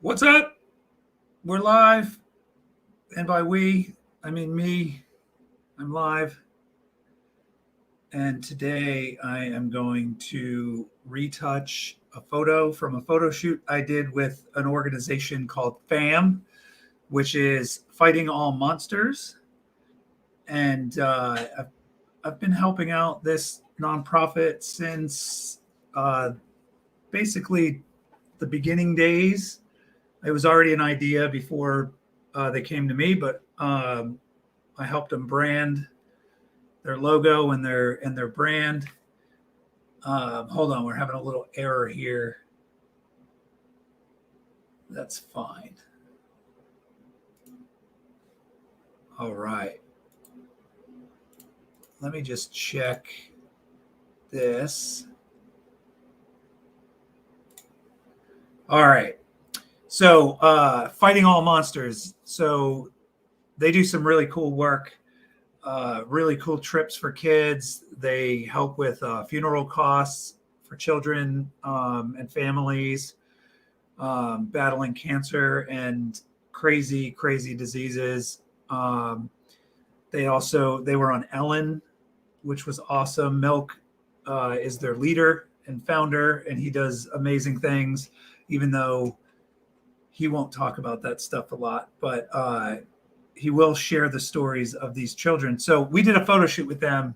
What's up? We're live. And by we, I mean me. I'm live. And today I am going to retouch a photo from a photo shoot I did with an organization called FAM, which is Fighting All Monsters. And I've been helping out this nonprofit since basically the beginning days. It was already an idea before they came to me, but I helped them brand their logo and their brand. Hold on, we're having a little error here. That's fine. All right. Let me just check this. All right. So, Fighting All Monsters. So, they do some really cool work, really cool trips for kids. They help with funeral costs for children and families battling cancer and crazy diseases. They were on Ellen, which was awesome. Milk is their leader and founder, and he does amazing things, even though he won't talk about that stuff a lot, but he will share the stories of these children. So we did a photo shoot with them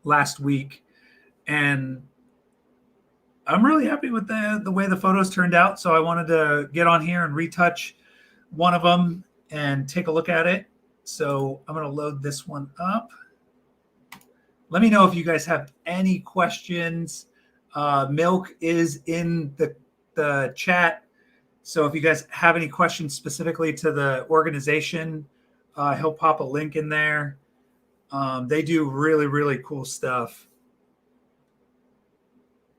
last week, and I'm really happy with the way the photos turned out. So I wanted to get on here and retouch one of them and take a look at it. So I'm going to load this one up. Let me know if you guys have any questions. Milk is in the chat. So if you guys have any questions specifically to the organization, he'll pop a link in there. They do really cool stuff.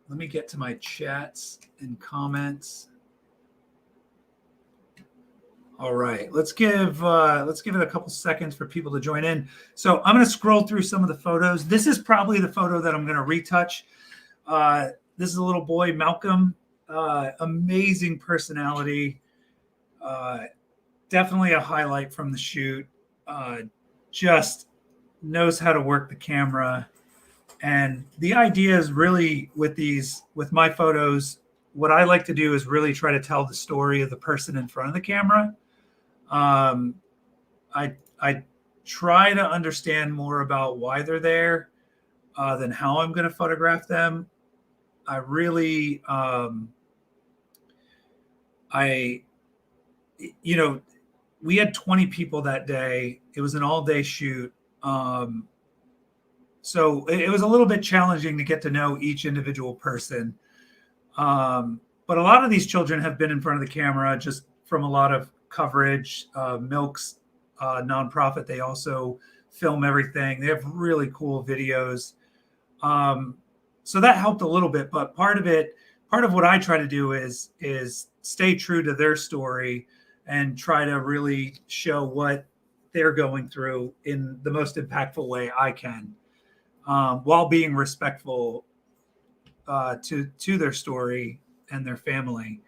Let me get to my chats and comments. All right, let's give it a couple seconds for people to join in. So I'm going to scroll through some of the photos. This is probably the photo that I'm going to retouch. This is a little boy, Malcolm. Amazing personality. Definitely a highlight from the shoot. Just knows how to work the camera. And the idea is really with my photos, what I like to do is really try to tell the story of the person in front of the camera. I try to understand more about why they're there than how I'm going to photograph them. I really, we had 20 people that day. It was an all-day shoot. So it was a little bit challenging to get to know each individual person. But a lot of these children have been in front of the camera just from a lot of coverage. Milk's nonprofit, they also film everything. They have really cool videos. So that helped a little bit, but part of what I try to do is stay true to their story and try to really show what they're going through in the most impactful way I can, while being respectful to their story and their family.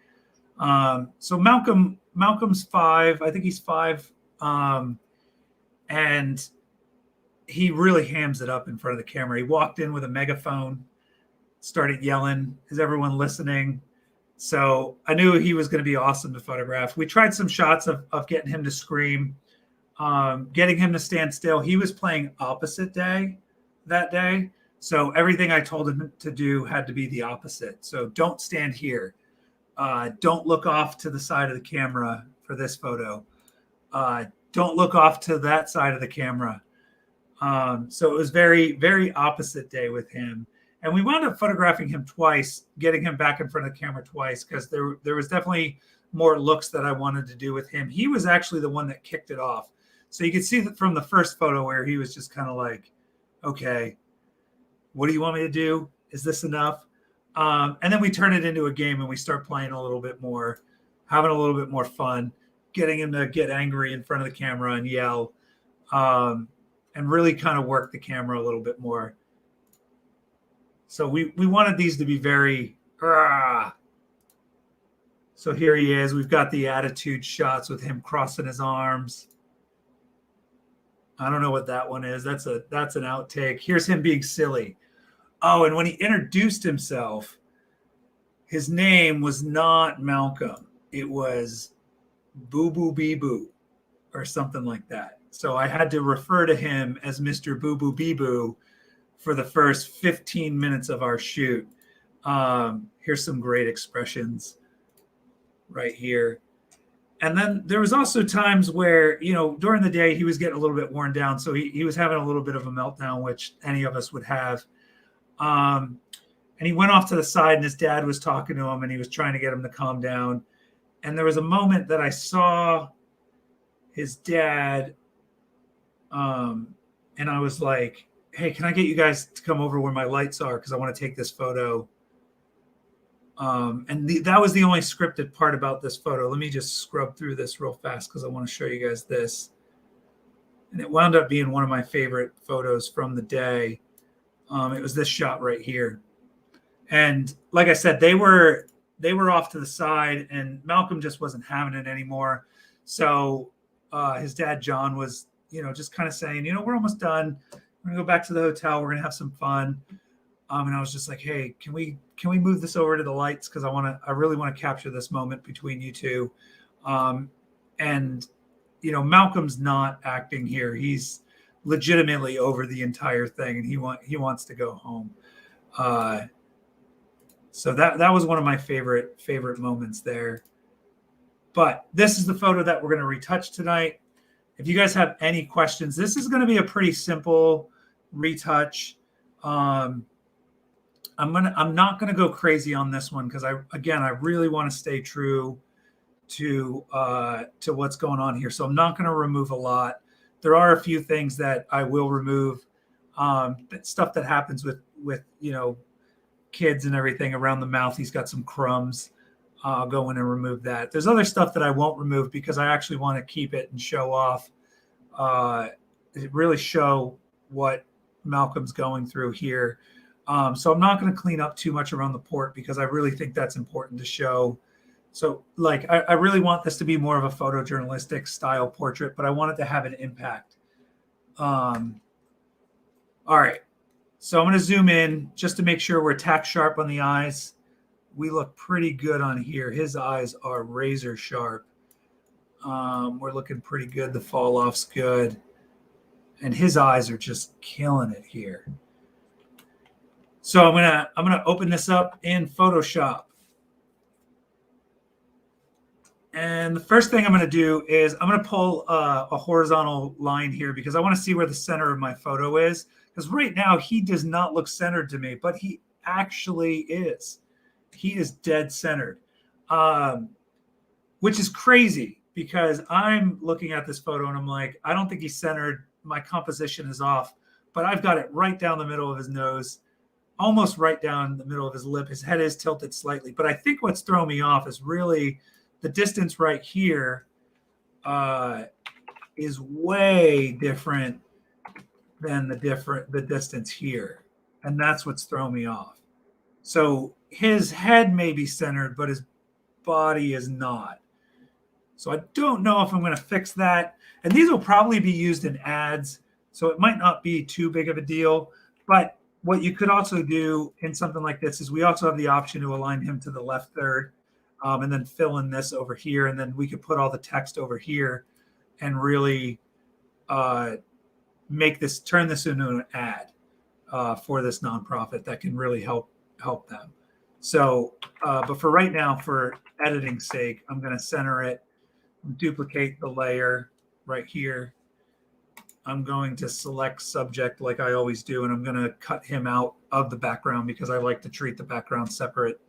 So Malcolm's 5. I think he's 5, and he really hams it up in front of the camera. He walked in with a megaphone, started yelling. Is everyone listening? So I knew he was going to be awesome to photograph. We tried some shots of getting him to scream, getting him to stand still. He was playing opposite day that day. So everything I told him to do had to be the opposite. So don't stand here. Don't look off to the side of the camera for this photo. Don't look off to that side of the camera. So it was very opposite day with him. And we wound up photographing him twice, getting him back in front of the camera twice, because there was definitely more looks that I wanted to do with him. He was actually the one that kicked it off. So you can see that from the first photo where he was just kind of like, okay, what do you want me to do? Is this enough? And then we turn it into a game and we start playing a little bit more, having a little bit more fun, getting him to get angry in front of the camera and yell, and really kind of work the camera a little bit more. So we wanted these to be very, So here he is. We've got the attitude shots with him crossing his arms. I don't know what that one is. That's an outtake. Here's him being silly. Oh, and when he introduced himself, his name was not Malcolm. It was Boo Boo Bee Boo or something like that. So I had to refer to him as Mr. Boo Boo Bee Boo for the first 15 minutes of our shoot. Here's some great expressions right here. And then there was also times where, during the day he was getting a little bit worn down. So he was having a little bit of a meltdown, which any of us would have. And he went off to the side and his dad was talking to him and he was trying to get him to calm down. And there was a moment that I saw his dad. And I was like, hey, can I get you guys to come over where my lights are? Because I want to take this photo. That was the only scripted part about this photo. Let me just scrub through this real fast because I want to show you guys this. And it wound up being one of my favorite photos from the day. It was this shot right here. And like I said, they were off to the side and Malcolm just wasn't having it anymore. So his dad, John, was, just kind of saying, we're almost done. We're gonna go back to the hotel. We're gonna have some fun. And I was just like, hey, can we move this over to the lights? Because I really want to capture this moment between you two. Malcolm's not acting here. He's legitimately over the entire thing and he wants to go home. So that was one of my favorite moments there. But this is the photo that we're going to retouch tonight. If you guys have any questions, this is going to be a pretty simple retouch. I'm not going to go crazy on this one because I really want to stay true to what's going on here. So I'm not going to remove a lot. There are a few things that I will remove. Stuff that happens with kids and everything around the mouth. He's got some crumbs. I'll go in and remove that. There's other stuff that I won't remove because I actually want to keep it and show off, really show what Malcolm's going through here. So I'm not going to clean up too much around the port because I really think that's important to show. So I really want this to be more of a photojournalistic style portrait, but I want it to have an impact. All right. So I'm going to zoom in just to make sure we're tack sharp on the eyes. We look pretty good on here. His eyes are razor sharp. We're looking pretty good. The fall off's good. And his eyes are just killing it here. So I'm gonna open this up in Photoshop. And the first thing I'm going to do is I'm going to pull a horizontal line here because I want to see where the center of my photo is. Because right now he does not look centered to me, but he actually is. He is dead centered, which is crazy because I'm looking at this photo and I'm like, I don't think he's centered. My composition is off, but I've got it right down the middle of his nose, almost right down the middle of his lip. His head is tilted slightly, but I think what's throwing me off is really the distance right here is way different than the distance here. And that's what's throwing me off. So his head may be centered, but his body is not. So I don't know if I'm going to fix that. And these will probably be used in ads. So it might not be too big of a deal. But what you could also do in something like this is we also have the option to align him to the left third. And then fill in this over here. And then we could put all the text over here and really turn this into an ad for this nonprofit that can really help them. So, but for right now, for editing's sake, I'm going to center it, duplicate the layer right here. I'm going to select subject like I always do, and I'm going to cut him out of the background because I like to treat the background separate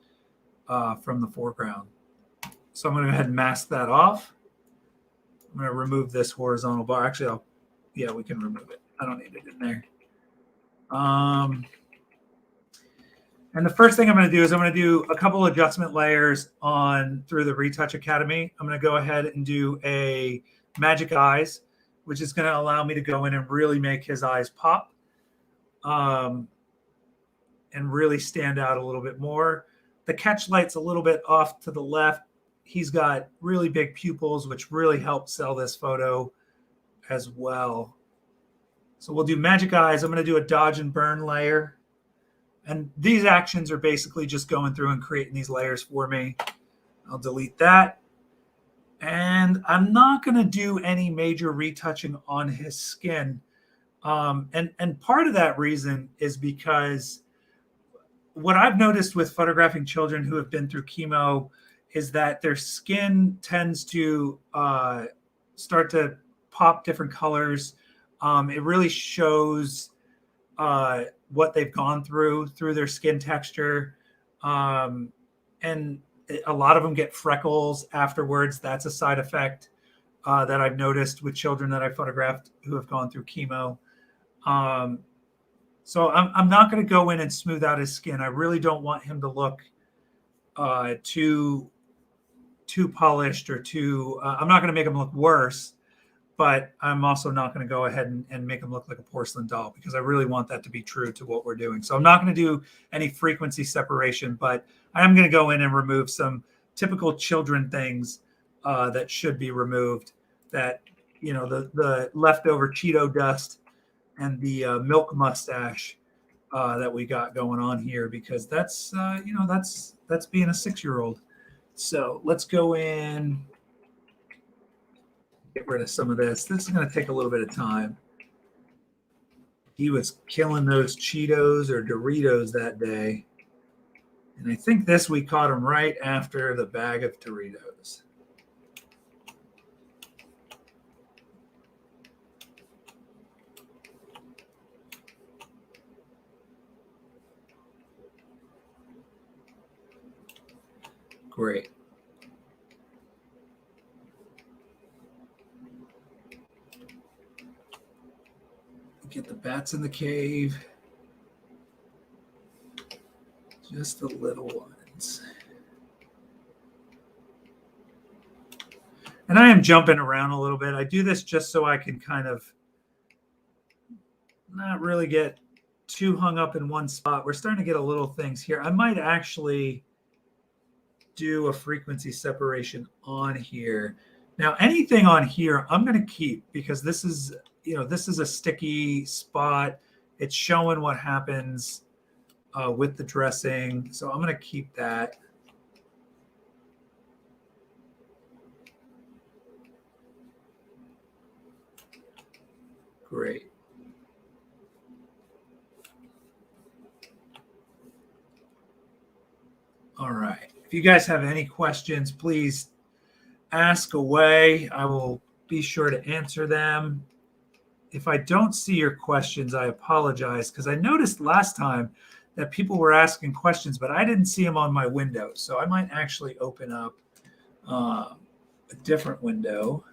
from the foreground. So I'm going to go ahead and mask that off. I'm going to remove this horizontal bar. Actually, we can remove it. I don't need it in there. And the first thing I'm going to do is I'm going to do a couple adjustment layers through the Retouch Academy. I'm going to go ahead and do a magic eyes, which is going to allow me to go in and really make his eyes pop and really stand out a little bit more. The catch light's a little bit off to the left. he's got really big pupils, which really helped sell this photo as well. So we'll do magic eyes. I'm going to do a dodge and burn layer. And these actions are basically just going through and creating these layers for me. I'll delete that. And I'm not going to do any major retouching on his skin. And part of that reason is because what I've noticed with photographing children who have been through chemo is that their skin tends to start to pop different colors. It really shows what they've gone through their skin texture. And a lot of them get freckles afterwards. That's a side effect that I've noticed with children that I photographed who have gone through chemo. So I'm not going to go in and smooth out his skin. I really don't want him to look too polished or too. I'm not going to make him look worse, but I'm also not going to go ahead and make him look like a porcelain doll, because I really want that to be true to what we're doing. So I'm not going to do any frequency separation, but I am going to go in and remove some typical children things that should be removed. That, you know, the leftover Cheeto dust and the milk mustache that we got going on here, because that's you know, that's being a 6-year-old. So let's go in, get rid of some of this. This is going to take a little bit of time. He was killing those Cheetos or Doritos that day. And I think this, we caught him right after the bag of Doritos. Great. Get the bats in the cave. Just the little ones. And I am jumping around a little bit. I do this just so I can kind of not really get too hung up in one spot. We're starting to get a little things here. I might actually do a frequency separation on here. Now, anything on here, I'm going to keep, because this is, you know, this is a sticky spot. It's showing what happens with the dressing. So I'm going to keep that. Great. All right. If you guys have any questions, please ask away. I will be sure to answer them. If I don't see your questions, I apologize, because I noticed last time that people were asking questions, but I didn't see them on my window. So I might actually open up a different window.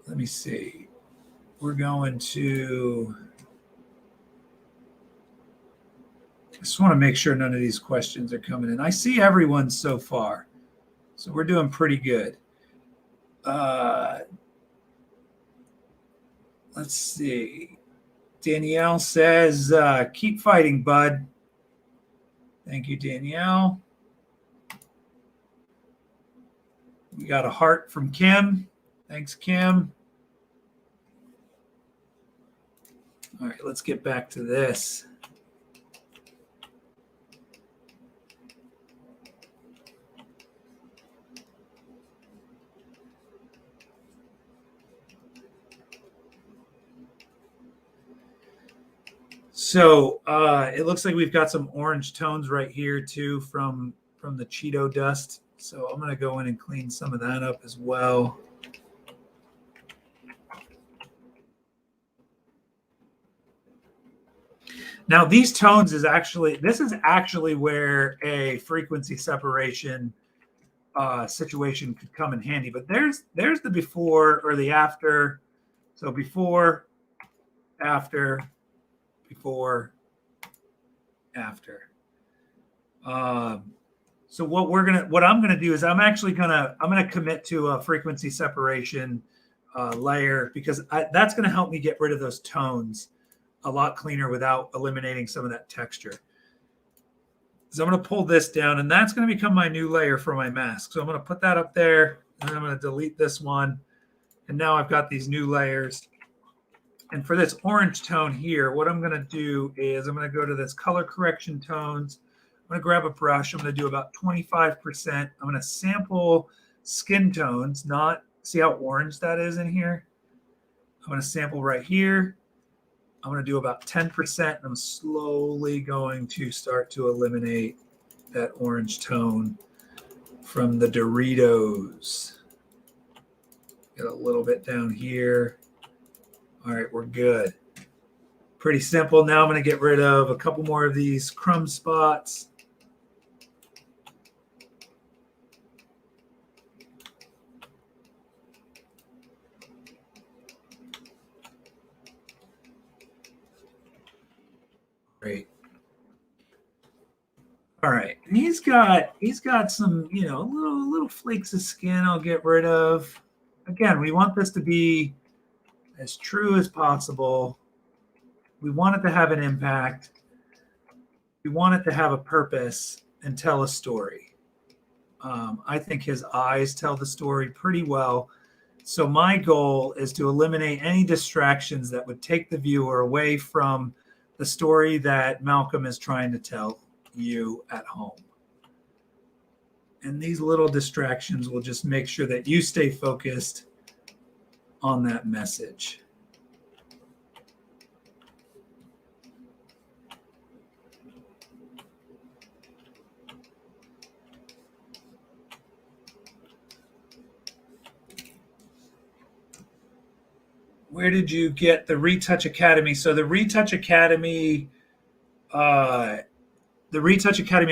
Let me see. We're going to... I just want to make sure none of these questions are coming in. I see everyone so far, so we're doing pretty good. Let's see. Danielle says, keep fighting, bud. Thank you, Danielle. We got a heart from Kim. Thanks, Kim. All right, let's get back to this. So it looks like we've got some orange tones right here too from the Cheeto dust. So I'm going to go in and clean some of that up as well. Now these tones is actually, this is actually where a frequency separation situation could come in handy. But there's the before or the after. So before, after, before, after. So what I'm gonna do is I'm gonna commit to a frequency separation layer, because that's gonna help me get rid of those tones a lot cleaner without eliminating some of that texture. So I'm going to pull this down, and that's going to become my new layer for my mask. So I'm going to put that up there, and then I'm going to delete this one. And now I've got these new layers. And for this orange tone here, what I'm going to do is I'm going to go to this color correction tones. I'm going to grab a brush. I'm going to do about 25%. I'm going to sample skin tones, not see how orange that is in here. I'm going to sample right here. I'm going to do about 10%. I'm slowly going to start to eliminate that orange tone from the Doritos. Get a little bit down here. All right, we're good. Pretty simple. Now I'm going to get rid of a couple more of these crumb spots. Great. All right, and he's got some, you know, little flakes of skin I'll get rid of. Again, we want this to be as true as possible. We want it to have an impact. We want it to have a purpose and tell a story. I think his eyes tell the story pretty well. So my goal is to eliminate any distractions that would take the viewer away from the story that Malcolm is trying to tell you at home. And these little distractions will just make sure that you stay focused on that message. Where did you get the Retouch Academy? So the Retouch Academy,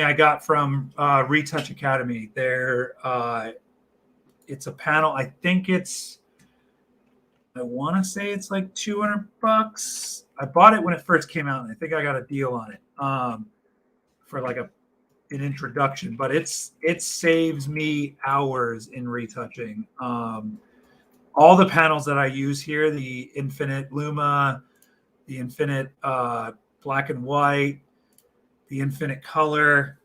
I got from Retouch Academy. It's a panel. I want to say it's like $200. I bought it when it first came out, and I think I got a deal on it for like an introduction. But it saves me hours in retouching. All the panels that I use here, the Infinite Luma, the Infinite Black and White, the Infinite Color,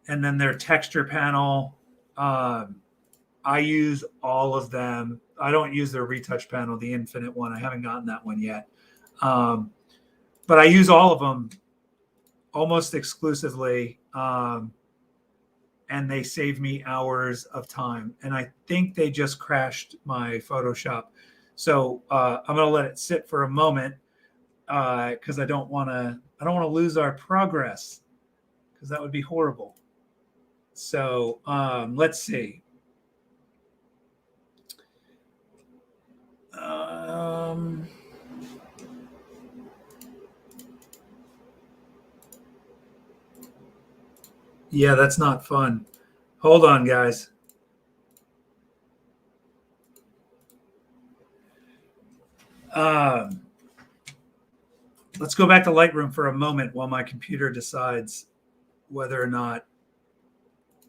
and then their texture panel. I use all of them. I don't use their retouch panel, the Infinite one. I haven't gotten that one yet. But I use all of them almost exclusively. And they save me hours of time. And I think they just crashed my Photoshop. So I'm going to let it sit for a moment because I don't want to lose our progress, because that would be horrible. So let's see. Yeah, that's not fun. Hold on, guys. Let's go back to Lightroom for a moment while my computer decides whether or not.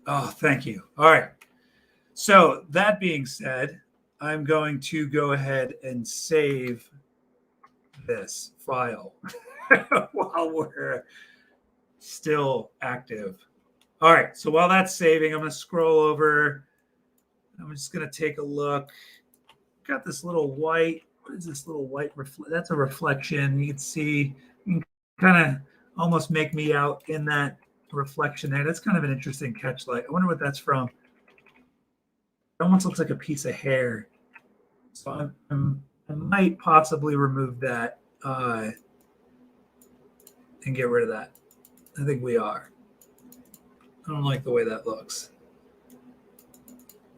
Oh, thank you. All right. So that being said, I'm going to go ahead and save this file while we're still active. All right. So while that's saving, I'm going to scroll over. I'm just going to take a look. Got this little white. What is this little white? That's a reflection. You can see, you can kind of almost make me out in that reflection there. That's kind of an interesting catch light. I wonder what that's from. It almost looks like a piece of hair. So I might possibly remove that and get rid of that. I think we are. I don't like the way that looks.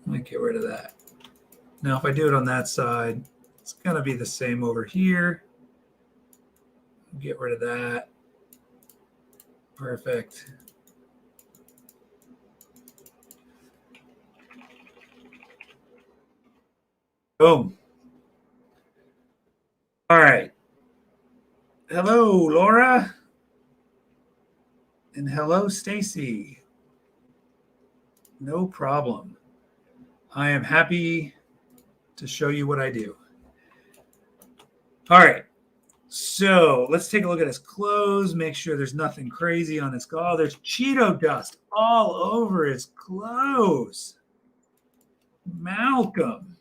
I might get rid of that. Now, if I do it on that side, it's going to be the same over here. Get rid of that. Perfect. Boom. All right. Hello, Laura. And hello, Stacy. No problem. I am happy to show you what I do. All right. So let's take a look at his clothes, make sure there's nothing crazy on his clothes. Oh, there's Cheeto dust all over his clothes. Malcolm,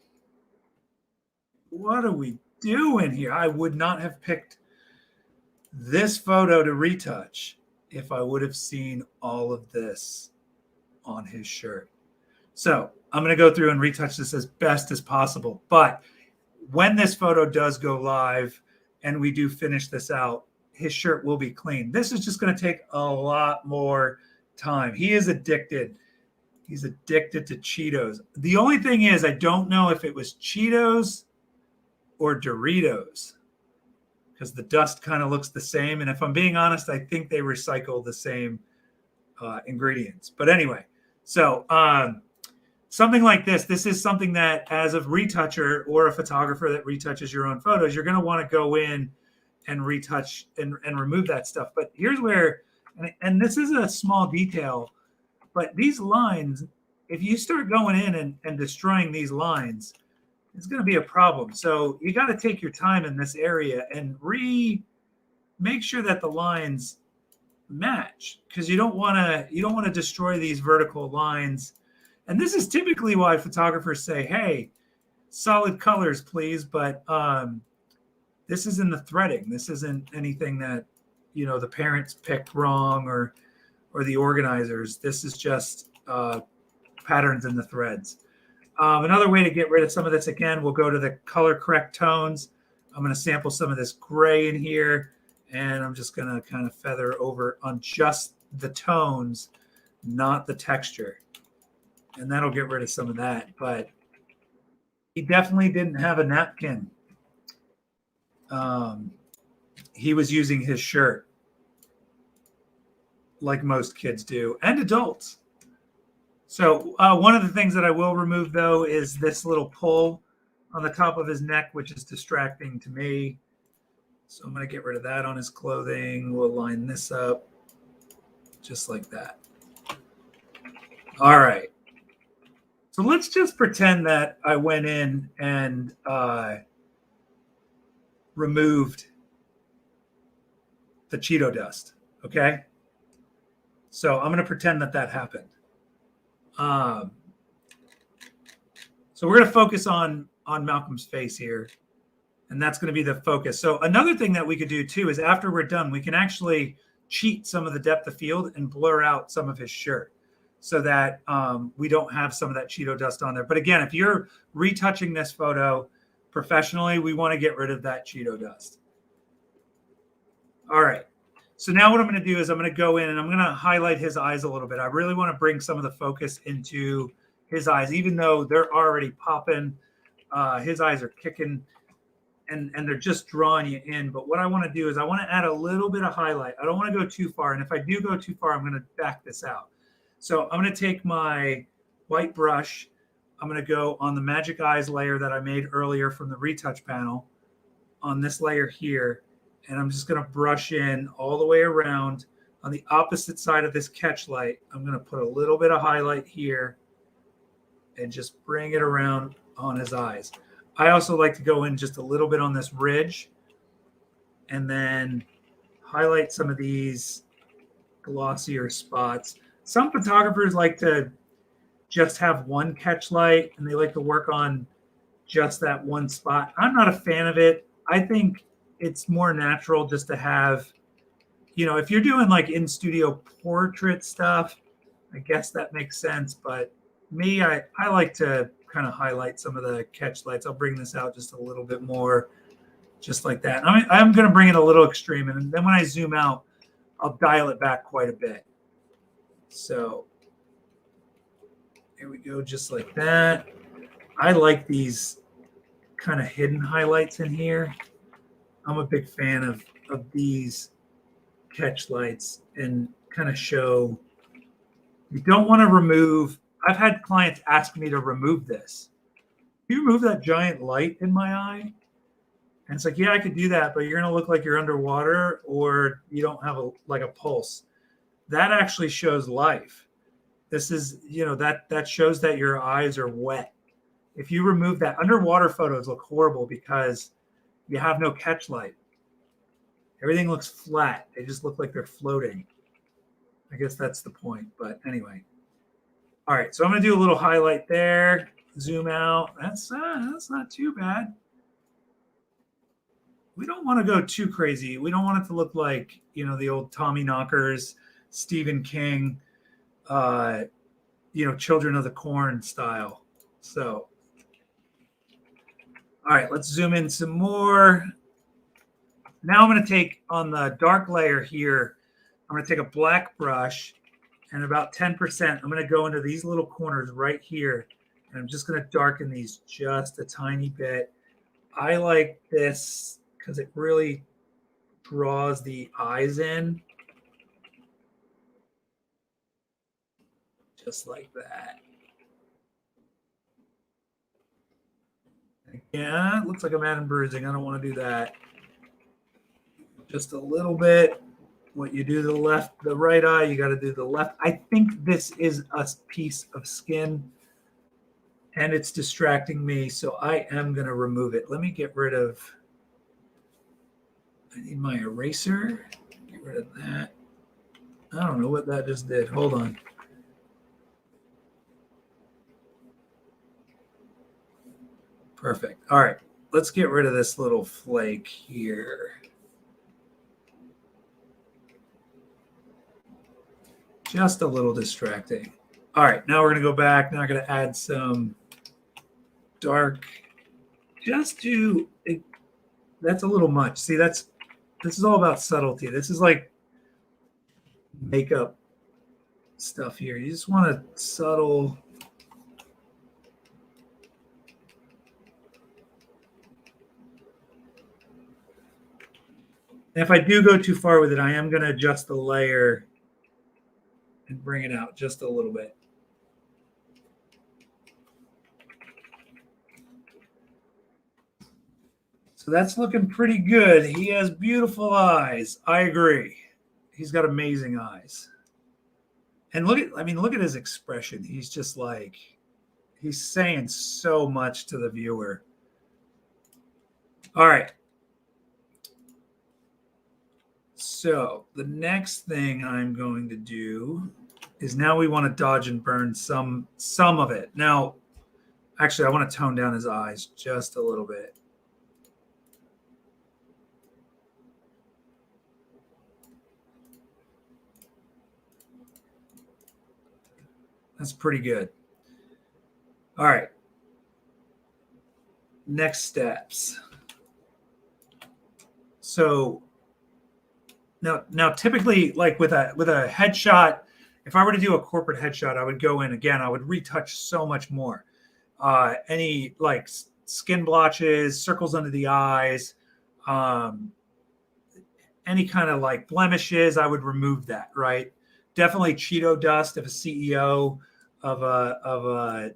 what are we doing here? I would not have picked this photo to retouch if I would have seen all of this on his shirt. So I'm going to go through and retouch this as best as possible. But when this photo does go live and we do finish this out, his shirt will be clean. This is just going to take a lot more time. He is addicted. He's addicted to Cheetos. The only thing is, I don't know if it was Cheetos or Doritos because the dust kind of looks the same. And if I'm being honest, I think they recycle the same ingredients. But anyway, so something like this is something that as a retoucher or a photographer that retouches your own photos, you're going to want to go in and retouch and remove that stuff. But here's where, and this is a small detail, but these lines, if you start going in and destroying these lines, it's going to be a problem. So you got to take your time in this area and make sure that the lines match, because you don't want to destroy these vertical lines. And this is typically why photographers say, hey, solid colors, please. But this isn't the threading. This isn't anything that, the parents picked wrong or the organizers. This is just patterns in the threads. Another way to get rid of some of this, again, we'll go to the color correct tones. I'm going to sample some of this gray in here, and I'm just going to kind of feather over on just the tones, not the texture. And that'll get rid of some of that. But he definitely didn't have a napkin. He was using his shirt like most kids do, and adults. So one of the things that I will remove, though, is this little pull on the top of his neck, which is distracting to me. So I'm going to get rid of that on his clothing. We'll line this up just like that. All right. So let's just pretend that I went in and removed the Cheeto dust, okay? So I'm going to pretend that happened. So we're going to focus on Malcolm's face here, and that's going to be the focus. So another thing that we could do too is after we're done, we can actually cheat some of the depth of field and blur out some of his shirt so that we don't have some of that Cheeto dust on there. But again, if you're retouching this photo professionally, we want to get rid of that Cheeto dust. All right. So now what I'm going to do is I'm going to go in and I'm going to highlight his eyes a little bit. I really want to bring some of the focus into his eyes, even though they're already popping. His eyes are kicking and they're just drawing you in. But what I want to do is I want to add a little bit of highlight. I don't want to go too far. And if I do go too far, I'm going to back this out. So I'm going to take my white brush. I'm going to go on the Magic Eyes layer that I made earlier from the retouch panel on this layer here. And I'm just going to brush in all the way around on the opposite side of this catch light. I'm going to put a little bit of highlight here and just bring it around on his eyes. I also like to go in just a little bit on this ridge and then highlight some of these glossier spots. Some photographers like to just have one catch light and they like to work on just that one spot. I'm not a fan of it. I think it's more natural just to have, if you're doing like in studio portrait stuff, I guess that makes sense. But me, I like to kind of highlight some of the catch lights. I'll bring this out just a little bit more, just like that. I'm going to bring it a little extreme. And then when I zoom out, I'll dial it back quite a bit. So here we go, just like that. I like these kind of hidden highlights in here. I'm a big fan of these catch lights and kind of show. You don't want to remove. I've had clients ask me to remove this. Can you remove that giant light in my eye? And it's like, yeah, I could do that, but you're going to look like you're underwater or you don't have a pulse. That actually shows life. This is, that shows that your eyes are wet. If you remove that, underwater photos look horrible because you have no catch light. Everything looks flat. They just look like they're floating. I guess that's the point. But anyway. All right. So I'm going to do a little highlight there. Zoom out. That's not too bad. We don't want to go too crazy. We don't want it to look like, the old Tommy Knockers, Stephen King, Children of the Corn style. So, all right, let's zoom in some more. Now I'm going to take on the dark layer here, I'm going to take a black brush and about 10%, I'm going to go into these little corners right here. And I'm just going to darken these just a tiny bit. I like this because it really draws the eyes in. Just like that. Yeah, it looks like I'm adding bruising. I don't want to do that. Just a little bit. What you do to the right eye, you got to do the left. I think this is a piece of skin and it's distracting me, so I am going to remove it. Let me get rid of, I need my eraser. Get rid of that. I don't know what that just did. Hold on. Perfect. All right, let's get rid of this little flake here. Just a little distracting. All right, now we're going to go back. Now I'm going to add some dark. That's a little much. See, this is all about subtlety. This is like makeup stuff here. You just want a subtle. And if I do go too far with it, I am going to adjust the layer and bring it out just a little bit. So that's looking pretty good. He has beautiful eyes. I agree. He's got amazing eyes. And look at his expression. He's just like, he's saying so much to the viewer. All right. So the next thing I'm going to do is now we want to dodge and burn some of it. Now, actually, I want to tone down his eyes just a little bit. That's pretty good. All right. Next steps. So now typically, like with a headshot, if I were to do a corporate headshot, I would go in again. I would retouch so much more. Any like skin blotches, circles under the eyes, any kind of like blemishes, I would remove that. Right. Definitely Cheeto dust. If a CEO of a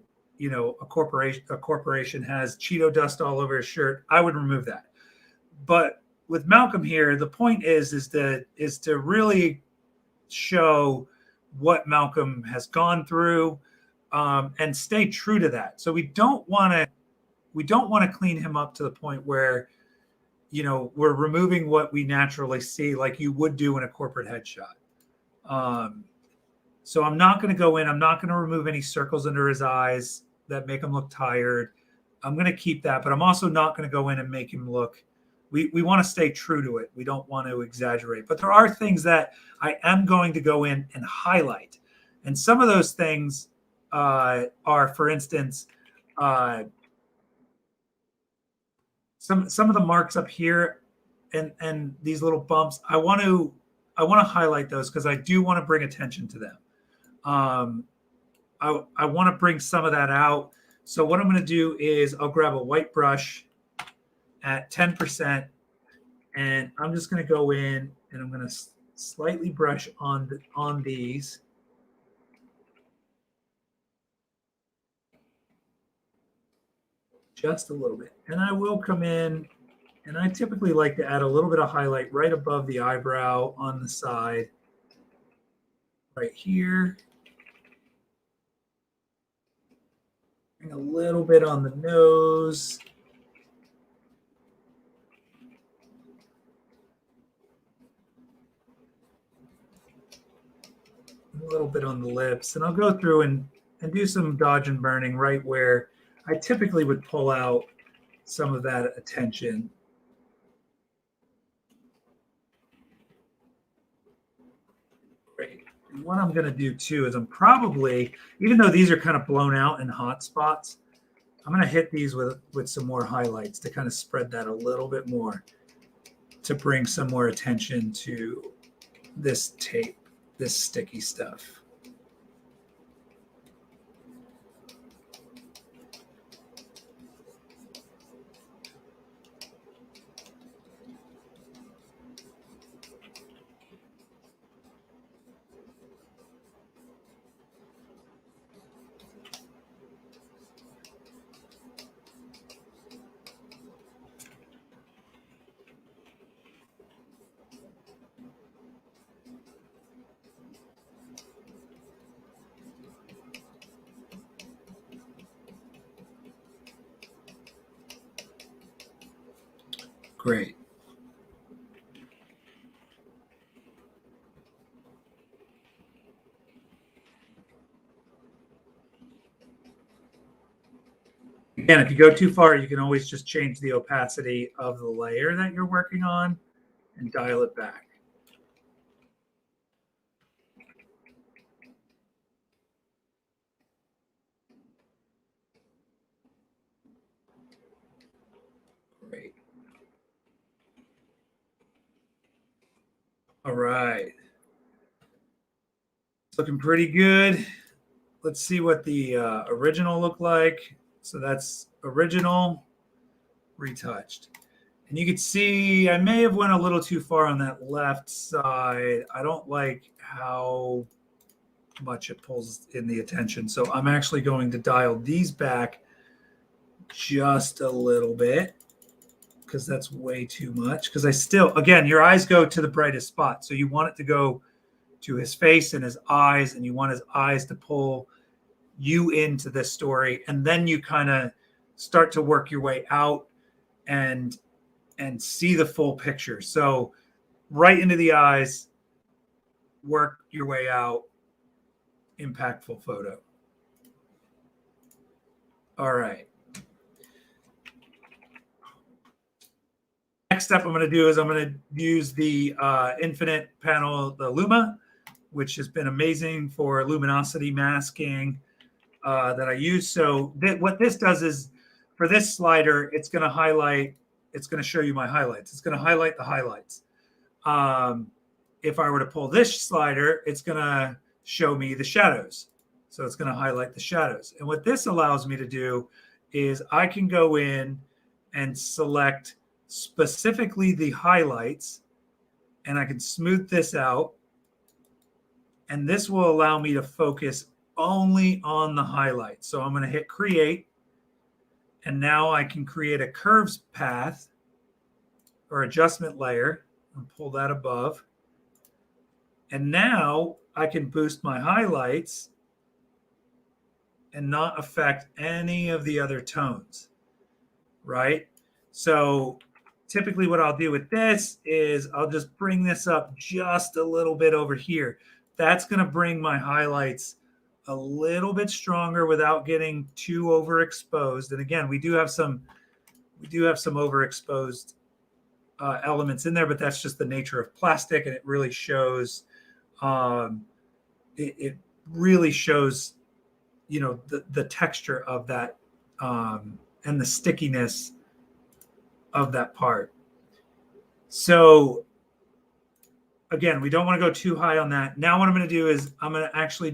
corporation has Cheeto dust all over his shirt, I would remove that. But with Malcolm here, the point is to really show what Malcolm has gone through, and stay true to that. So we don't want to clean him up to the point where we're removing what we naturally see, like you would do in a corporate headshot. So I'm not going to go in. I'm not going to remove any circles under his eyes that make him look tired. I'm going to keep that, but I'm also not going to go in and make him look. We want to stay true to it. We don't want to exaggerate. But there are things that I am going to go in and highlight. And some of those things are, for instance, some of the marks up here and these little bumps. I want to highlight those because I do want to bring attention to them. I want to bring some of that out. So what I'm going to do is I'll grab a white brush at 10%, and I'm just going to go in and I'm going to slightly brush on these. Just a little bit. And I will come in, and I typically like to add a little bit of highlight right above the eyebrow on the side, right here. Bring a little bit on the nose. a little bit on the lips, and I'll go through and do some dodge and burning right where I typically would pull out some of that attention. Great. And what I'm going to do too is I'm probably, even though these are kind of blown out in hot spots, I'm going to hit these with some more highlights to kind of spread that a little bit more, to bring some more attention to this tape, this sticky stuff. Great. Again, if you go too far, you can always just change the opacity of the layer that you're working on and dial it back. Great. All right. It's looking pretty good. Let's see what the original looked like. So that's original, retouched. And you can see I may have went a little too far on that left side. I don't like how much it pulls in the attention. So I'm actually going to dial these back just a little bit, because that's way too much. Because I still, again, your eyes go to the brightest spot. So you want it to go to his face and his eyes, and you want his eyes to pull you into this story. And then you kind of start to work your way out and see the full picture. So right into the eyes, work your way out, impactful photo. All right. Next step I'm going to do is I'm going to use the Infinite panel, the Luma, which has been amazing for luminosity masking that I use. So what this does is, for this slider, it's going to highlight, it's going to show you my highlights. It's going to highlight the highlights. If I were to pull this slider, it's going to show me the shadows. So it's going to highlight the shadows. And what this allows me to do is I can go in and select specifically the highlights, and I can smooth this out. And this will allow me to focus only on the highlights. So I'm going to hit create. And now I can create a curves path or adjustment layer and pull that above. And now I can boost my highlights and not affect any of the other tones, right? So typically what I'll do with this is I'll just bring this up just a little bit over here. That's going to bring my highlights a little bit stronger without getting too overexposed. And again, we do have some overexposed elements in there, but that's just the nature of plastic, and it really shows. It really shows, you know, the texture of that and the stickiness of that part. So again, we don't want to go too high on that. Now what I'm going to do is I'm going to actually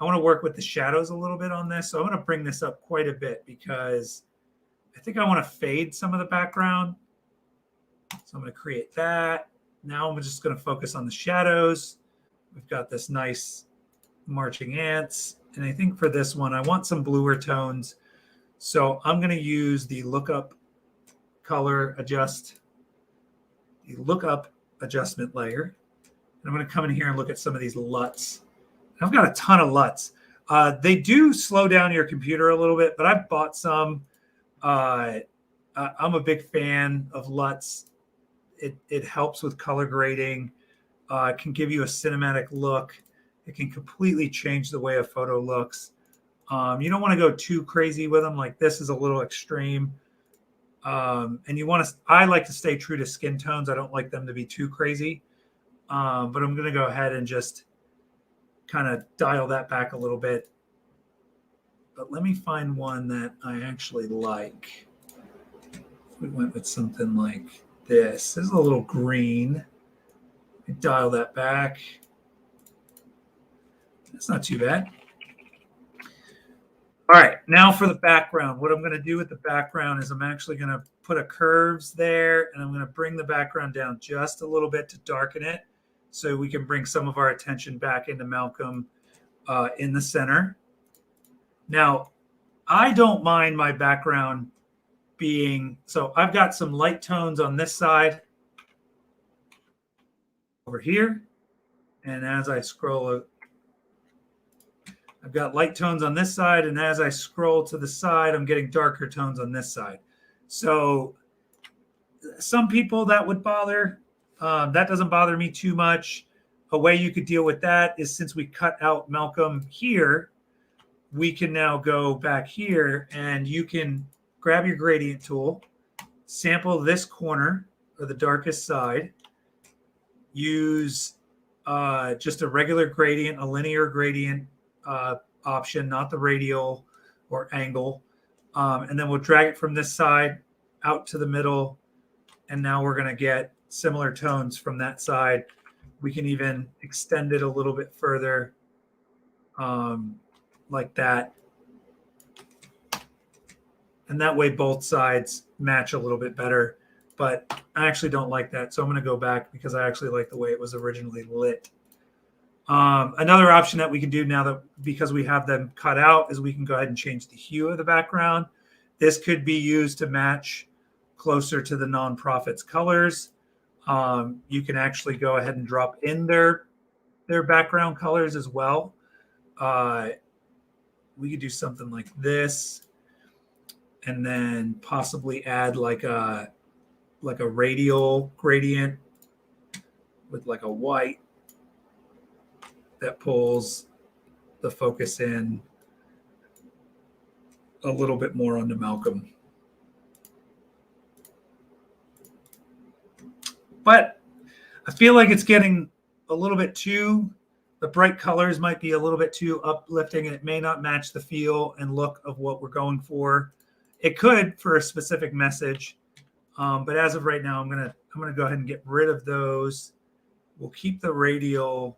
I want to work with the shadows a little bit on this. So I'm going to bring this up quite a bit because I think I want to fade some of the background. So I'm going to create that. Now I'm just going to focus on the shadows. We've got this nice marching ants. And I think for this one, I want some bluer tones. So I'm going to use the lookup adjustment layer. And I'm going to come in here and look at some of these LUTs. I've got a ton of LUTs. They do slow down your computer a little bit, but I've bought some. I'm a big fan of LUTs. It helps with color grading. It can give you a cinematic look. It can completely change the way a photo looks. You don't want to go too crazy with them. Like this is a little extreme. And I like to stay true to skin tones. I don't like them to be too crazy. But I'm going to go ahead and just kind of dial that back a little bit. But let me find one that I actually like. We went with something like this. This is a little green. Dial that back. That's not too bad. All right, now for the background. What I'm going to do with the background is I'm actually going to put a curves there, and I'm going to bring the background down just a little bit to darken it so we can bring some of our attention back into Malcolm in the center. Now, I don't mind my background being, so I've got some light tones on this side over here, and as I scroll, I've got light tones on this side, and as I scroll to the side, I'm getting darker tones on this side. So some people that would bother. That doesn't bother me too much. A way you could deal with that is, since we cut out Malcolm here, we can now go back here and you can grab your gradient tool, sample this corner or the darkest side, use just a regular gradient, a linear gradient option, not the radial or angle. And then we'll drag it from this side out to the middle. And now we're going to get similar tones from that side. We can even extend it a little bit further like that. And that way both sides match a little bit better. But I actually don't like that. So I'm going to go back because I actually like the way it was originally lit. Another option that we can do now, that because we have them cut out, is we can go ahead and change the hue of the background. This could be used to match closer to the nonprofit's colors. You can actually go ahead and drop in their background colors as well. We could do something like this, and then possibly add like a radial gradient with like a white that pulls the focus in a little bit more onto Malcolm. But I feel like it's getting a little bit too, the bright colors might be a little bit too uplifting, and it may not match the feel and look of what we're going for. It could for a specific message, but as of right now, I'm gonna go ahead and get rid of those. We'll keep the radial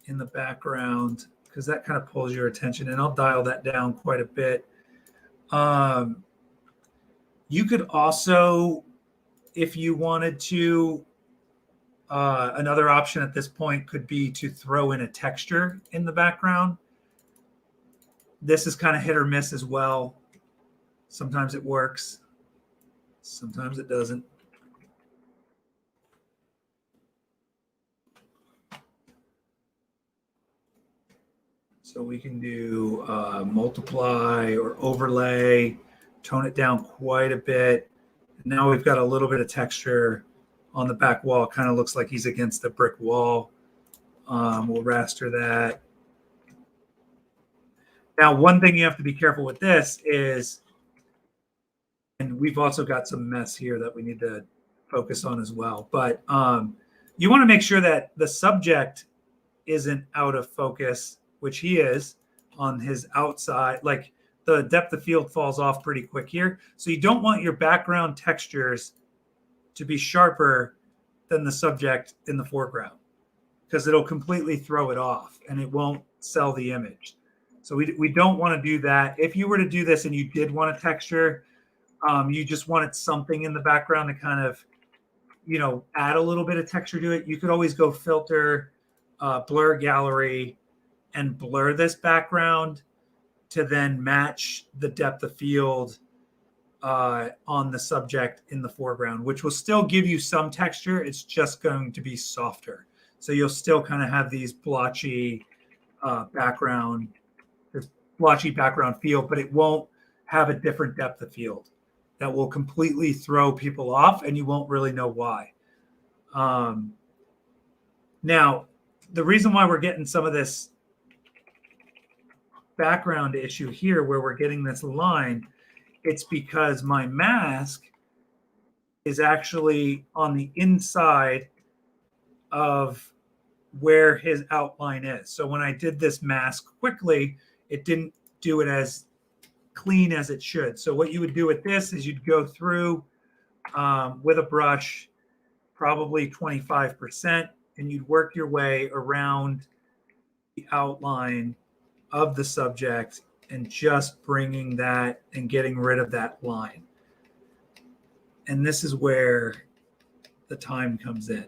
in the background because that kind of pulls your attention, and I'll dial that down quite a bit. You could also, if you wanted to, another option at this point could be to throw in a texture in the background. This is kind of hit or miss as well. Sometimes it works, sometimes it doesn't. So we can do multiply or overlay, tone it down quite a bit. And now we've got a little bit of texture on the back wall. It kind of looks like he's against the brick wall. We'll raster that. Now, one thing you have to be careful with this is, and we've also got some mess here that we need to focus on as well, but you want to make sure that the subject isn't out of focus, which he is on his outside. Like the depth of field falls off pretty quick here. So you don't want your background textures to be sharper than the subject in the foreground, because it'll completely throw it off and it won't sell the image. So we don't want to do that. If you were to do this and you did want a texture, you just wanted something in the background to kind of, add a little bit of texture to it, you could always go filter, blur gallery, and blur this background to then match the depth of field on the subject in the foreground, which will still give you some texture. It's just going to be softer. So you'll still kind of have these blotchy background feel, but it won't have a different depth of field that will completely throw people off, and you won't really know why. Now, the reason why we're getting some of this background issue here where we're getting this line, it's because my mask is actually on the inside of where his outline is. So when I did this mask quickly, it didn't do it as clean as it should. So what you would do with this is you'd go through with a brush, probably 25%, and you'd work your way around the outline of the subject and just bringing that and getting rid of that line. And this is where the time comes in.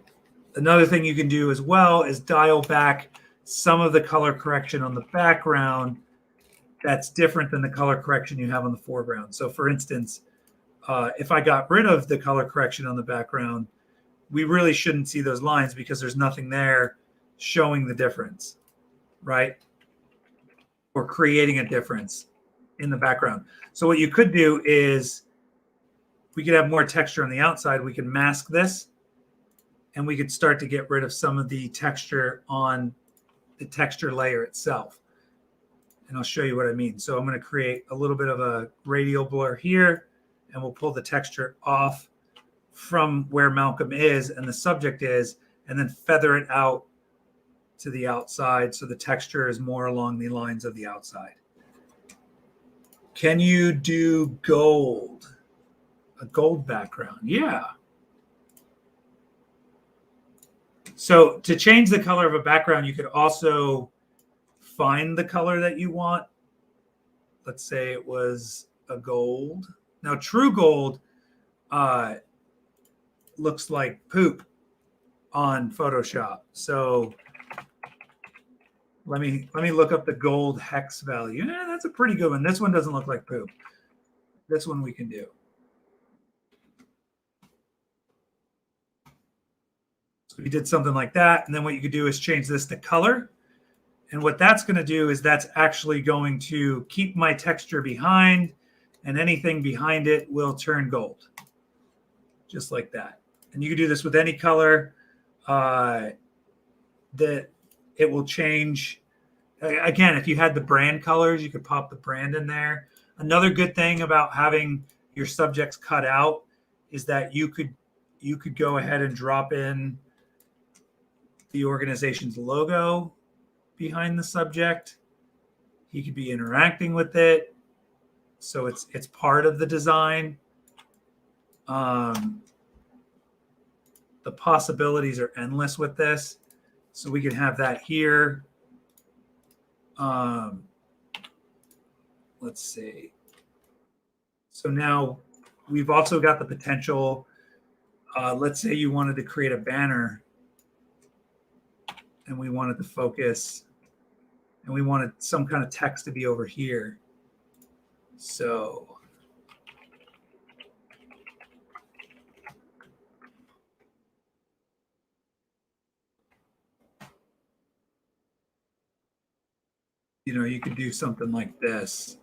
Another thing you can do as well is dial back some of the color correction on the background that's different than the color correction you have on the foreground. So for instance, if I got rid of the color correction on the background, we really shouldn't see those lines because there's nothing there showing the difference, right? Or creating a difference in the background. So what you could do is we could have more texture on the outside. We can mask this and we could start to get rid of some of the texture on the texture layer itself. And I'll show you what I mean. So I'm going to create a little bit of a radial blur here, and we'll pull the texture off from where Malcolm is and the subject is, and then feather it out to the outside so the texture is more along the lines of the outside. Can you do gold? A gold background? Yeah. So to change the color of a background, you could also find the color that you want. Let's say it was a gold. Now, true gold looks like poop on Photoshop. So let me look up the gold hex value. Yeah, that's a pretty good one. This one doesn't look like poop. This one we can do. So we did something like that. And then what you could do is change this to color. And what that's going to do is that's actually going to keep my texture behind, and anything behind it will turn gold. Just like that. And you can do this with any color that it will change. Again, if you had the brand colors, you could pop the brand in there. Another good thing about having your subjects cut out is that you could go ahead and drop in the organization's logo behind the subject. He could be interacting with it, so it's part of the design. The possibilities are endless with this. So we can have that here. Let's see. So now we've also got the potential. Let's say you wanted to create a banner and we wanted to focus and we wanted some kind of text to be over here. So you could do something like this.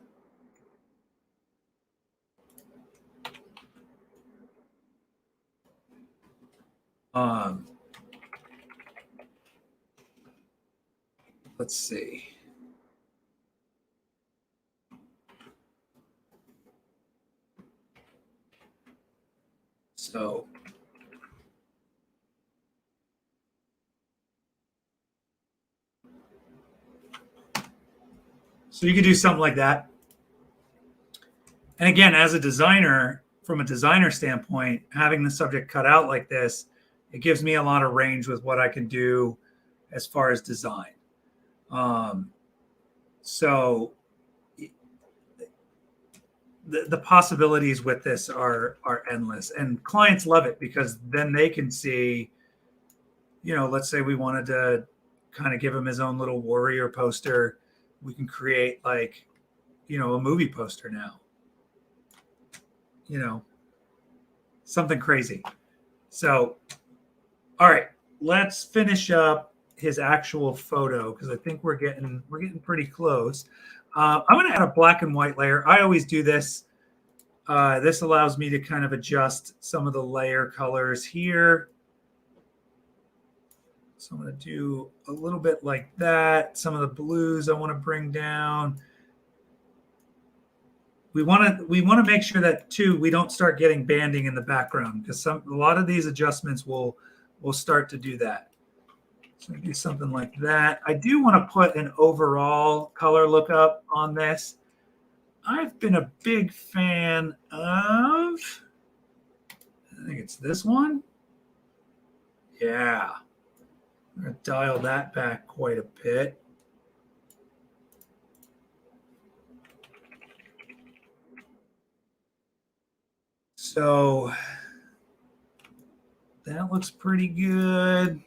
Let's see. So you could do something like that. And again, as a designer, from a designer standpoint, having the subject cut out like this, it gives me a lot of range with what I can do as far as design. So the possibilities with this are endless, and clients love it because then they can see, let's say we wanted to kind of give him his own little warrior poster. We can create like, a movie poster now, something crazy. So, all right, let's finish up his actual photo because I think we're getting pretty close. I'm going to add a black and white layer. I always do this. This allows me to kind of adjust some of the layer colors here. So I'm going to do a little bit like that. Some of the blues I want to bring down. We want to make sure that too we don't start getting banding in the background, because a lot of these adjustments will start to do that. So do something like that. I do want to put an overall color lookup on this. I've been a big fan of, I think it's this one. Yeah. I'm going to dial that back quite a bit. So that looks pretty good.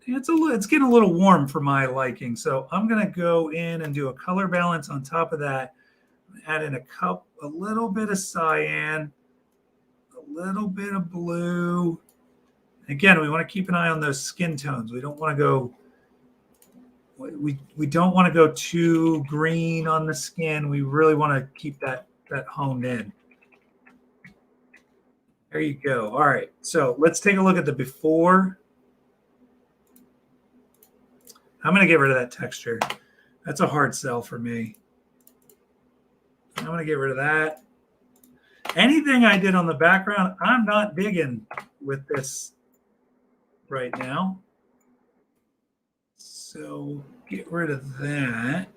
It's getting a little warm for my liking. So I'm going to go in and do a color balance on top of that. Add in a little bit of cyan, a little bit of blue. Again, we want to keep an eye on those skin tones. We don't want to go we don't want to go too green on the skin. We really want to keep that honed in. There you go. All right. So let's take a look at the before. I'm going to get rid of that texture. That's a hard sell for me. I'm going to get rid of that. Anything I did on the background, I'm not digging with this right now. So get rid of that.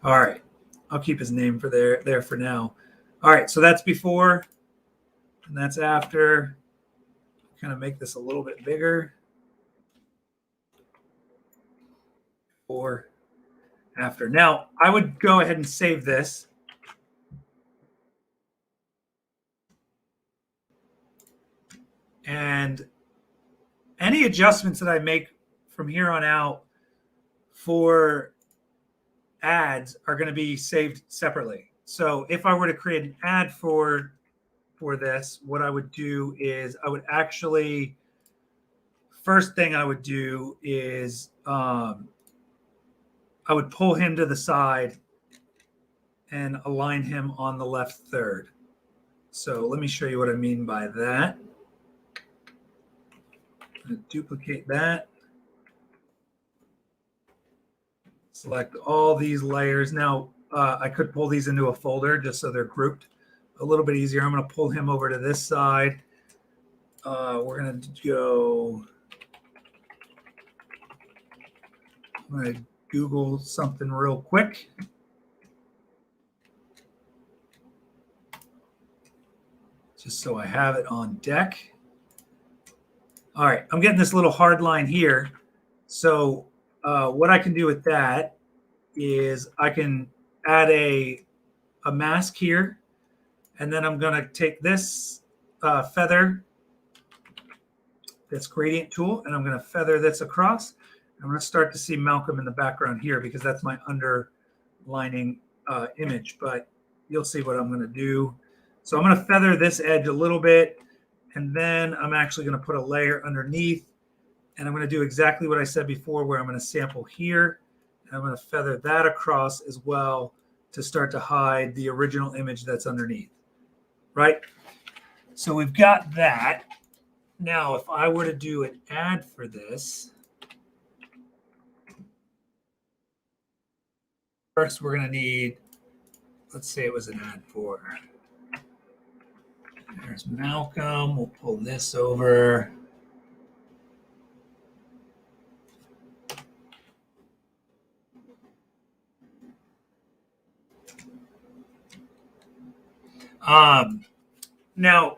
All right. I'll keep his name for there for now. All right. So that's before and that's after. Kind of make this a little bit bigger. Before, after. Now, I would go ahead and save this. And any adjustments that I make from here on out for ads are going to be saved separately. So if I were to create an ad for this, what I would do is I would actually, first thing I would do is I would pull him to the side and align him on the left third. So let me show you what I mean by that. I'm going to duplicate that. Select all these layers. Now, I could pull these into a folder just so they're grouped a little bit easier. I'm going to pull him over to this side. We're going to go, I'm going to Google something real quick. Just so I have it on deck. All right, I'm getting this little hard line here. So what I can do with that is I can add a mask here, and then I'm going to take this feather, this gradient tool, and I'm going to feather this across. I'm going to start to see Malcolm in the background here because that's my underlining image, but you'll see what I'm going to do. So I'm going to feather this edge a little bit, and then I'm actually going to put a layer underneath, and I'm going to do exactly what I said before, where I'm going to sample here, and I'm going to feather that across as well to start to hide the original image that's underneath, right? So we've got that. Now, if I were to do an ad for this, first we're going to need, let's say it was an ad for, there's Malcolm. We'll pull this over. Now,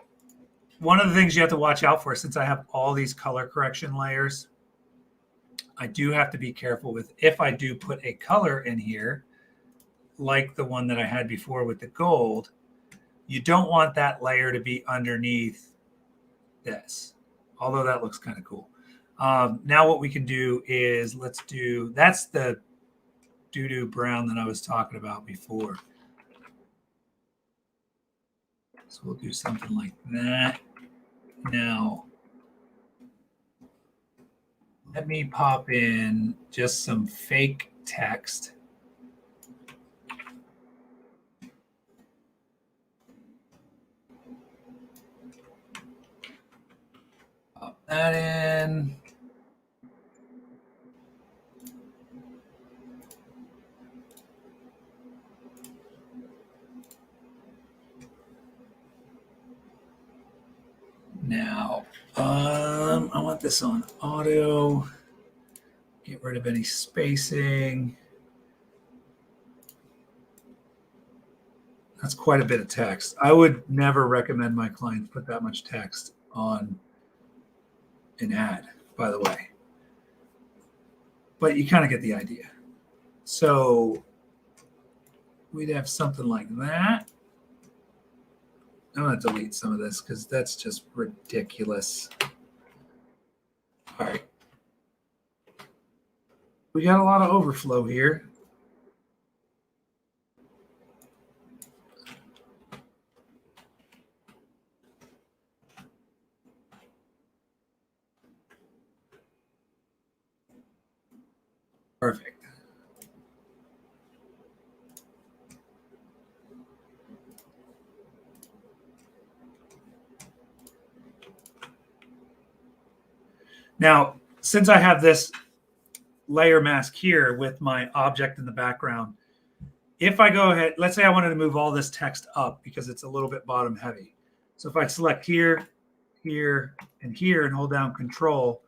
one of the things you have to watch out for, since I have all these color correction layers, I do have to be careful with, if I do put a color in here, like the one that I had before with the gold, you don't want that layer to be underneath this, although that looks kind of cool. Now what we can do is that's the doo-doo brown that I was talking about before. So we'll do something like that. Now, let me pop in just some fake text. add in. Now, I want this on auto. Get rid of any spacing. That's quite a bit of text. I would never recommend my clients put that much text on an ad, by the way. But you kind of get the idea. So we'd have something like that. I'm going to delete some of this because that's just ridiculous. All right. We got a lot of overflow here. Perfect. Now, since I have this layer mask here with my object in the background, if I go ahead, let's say I wanted to move all this text up because it's a little bit bottom heavy. So if I select here, here, and here and hold down Control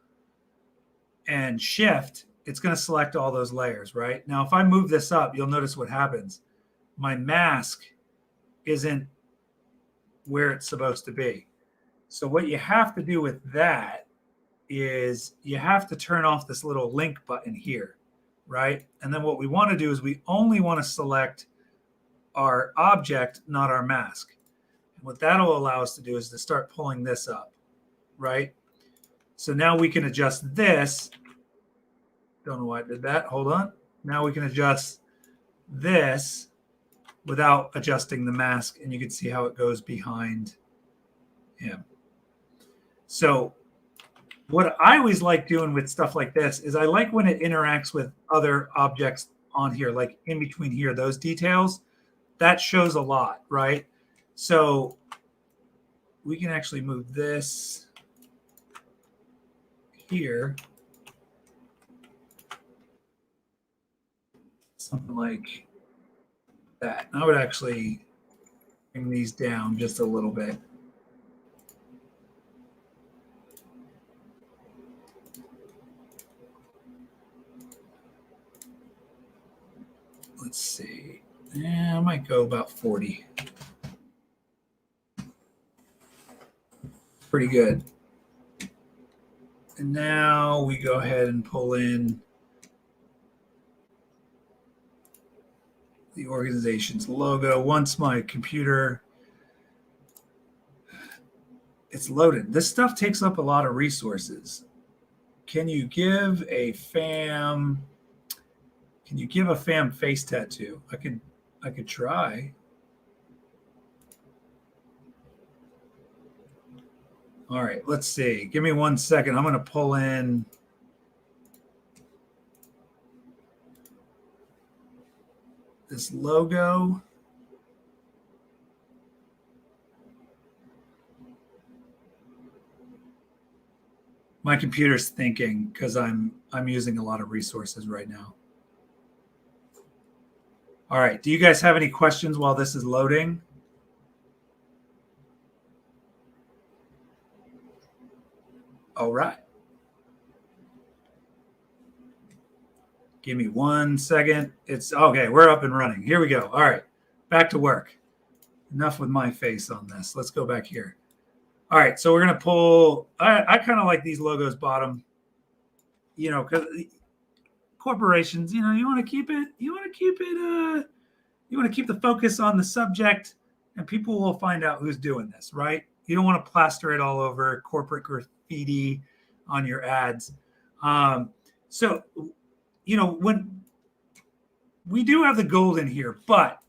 and Shift, it's going to select all those layers, right? Now, if I move this up, you'll notice what happens. My mask isn't where it's supposed to be. So what you have to do with that is you have to turn off this little link button here, right? And then what we want to do is we only want to select our object, not our mask. And what that'll allow us to do is to start pulling this up, right? So now we can adjust this. Don't know why I did that. Hold on. Now we can adjust this without adjusting the mask, and you can see how it goes behind him. So what I always like doing with stuff like this is I like when it interacts with other objects on here, like in between here, those details, that shows a lot, right? So we can actually move this here. Something like that. I would actually bring these down just a little bit. Let's see. Yeah, I might go about 40. Pretty good. And now we go ahead and pull in the organization's logo. Once my computer, it's loaded. This stuff takes up a lot of resources. Can you give a fam face tattoo? I could try. All right, let's see. Give me 1 second. I'm going to pull in this logo. My computer's thinking because I'm using a lot of resources right now. All right. Do you guys have any questions while this is loading? All right. Give me 1 second. It's okay. We're up and running. Here we go. All right. Back to work. Enough with my face on this. Let's go back here. All right. So we're going to pull. I kind of like these logos bottom, because corporations, you want to keep it, you want to keep the focus on the subject, and people will find out who's doing this, right? You don't want to plaster it all over corporate graffiti on your ads. So, when we do have the gold in here, but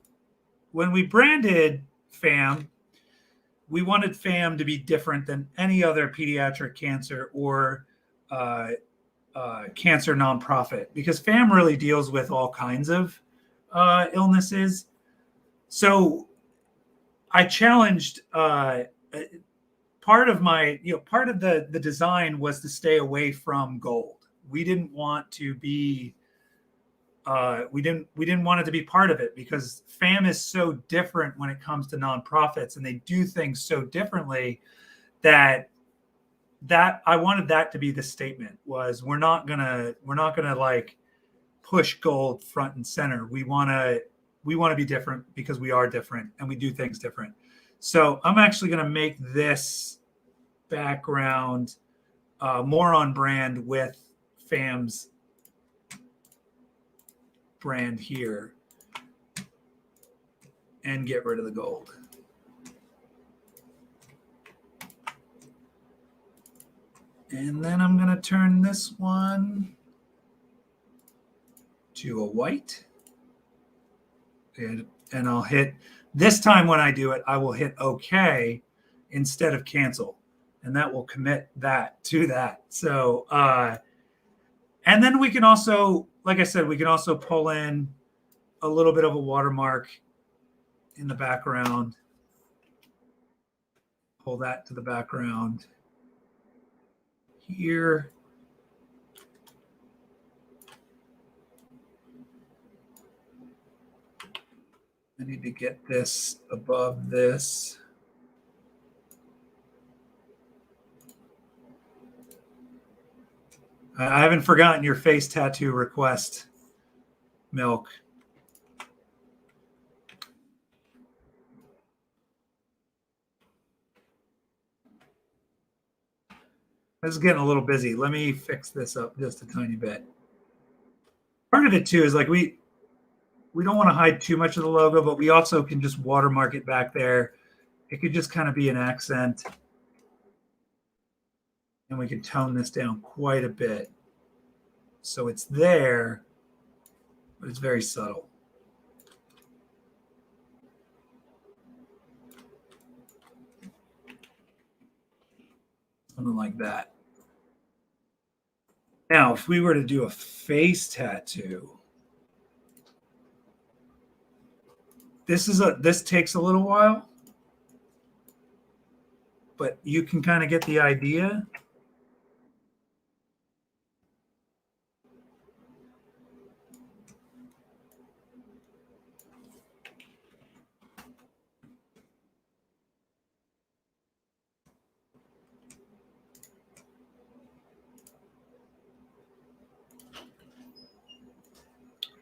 when we branded FAM, we wanted FAM to be different than any other pediatric cancer or cancer nonprofit, because FAM really deals with all kinds of illnesses. So I challenged part of my, part of the design was to stay away from gold. We didn't want to be, we didn't want it to be part of it, because FAM is so different when it comes to nonprofits, and they do things so differently that I wanted that to be the statement, was we're not gonna like push gold front and center. We want to be different because we are different and we do things different. So I'm actually going to make this background more on brand with FAM's brand here, and get rid of the gold. And then I'm going to turn this one to a white. And I'll hit, this time when I do it, I will hit OK instead of cancel. And that will commit that to that. So, and then we can also, like I said, we can also pull in a little bit of a watermark in the background. Pull that to the background here. I need to get this above this. I haven't forgotten your face tattoo request, Milk. This is getting a little busy. Let me fix this up just a tiny bit. Part of it too is like we don't want to hide too much of the logo, but we also can just watermark it back there. It could just kind of be an accent. And we can tone this down quite a bit. So it's there, but it's very subtle. Something like that. Now, if we were to do a face tattoo, this takes a little while, but you can kind of get the idea.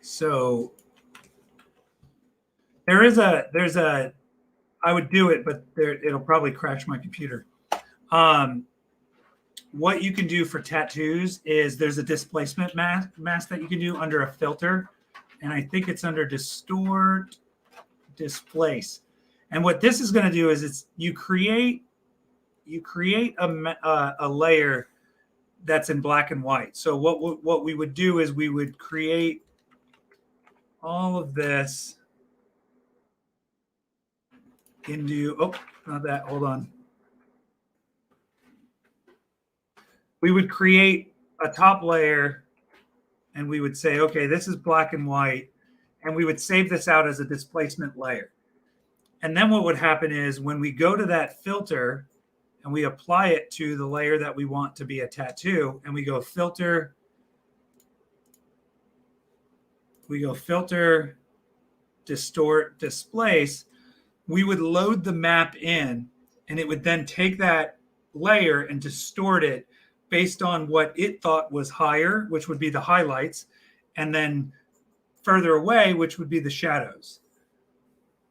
So there's a, I would do it, but it'll probably crash my computer. What you can do for tattoos is there's a displacement mask that you can do under a filter. And I think it's under distort, displace. And what this is going to do is you create a layer that's in black and white. So what we would do is we would create all of this into, oh, not that, hold on. We would create a top layer and we would say, okay, this is black and white, and we would save this out as a displacement layer. And then what would happen is when we go to that filter and we apply it to the layer that we want to be a tattoo, and we go filter, distort, displace, we would load the map in, and it would then take that layer and distort it based on what it thought was higher, which would be the highlights, and then further away, which would be the shadows.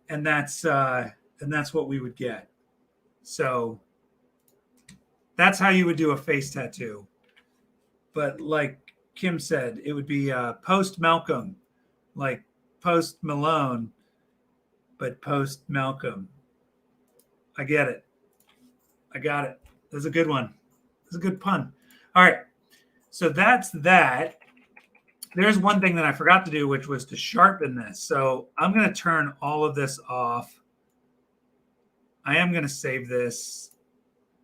And that's what we would get. So that's how you would do a face tattoo. But like Kim said, it would be post Malcolm, like post Malone, but post Malcolm. I get it. I got it. That's a good one. That's a good pun. All right. So that's that. There's one thing that I forgot to do, which was to sharpen this. So I'm going to turn all of this off. I am going to save this.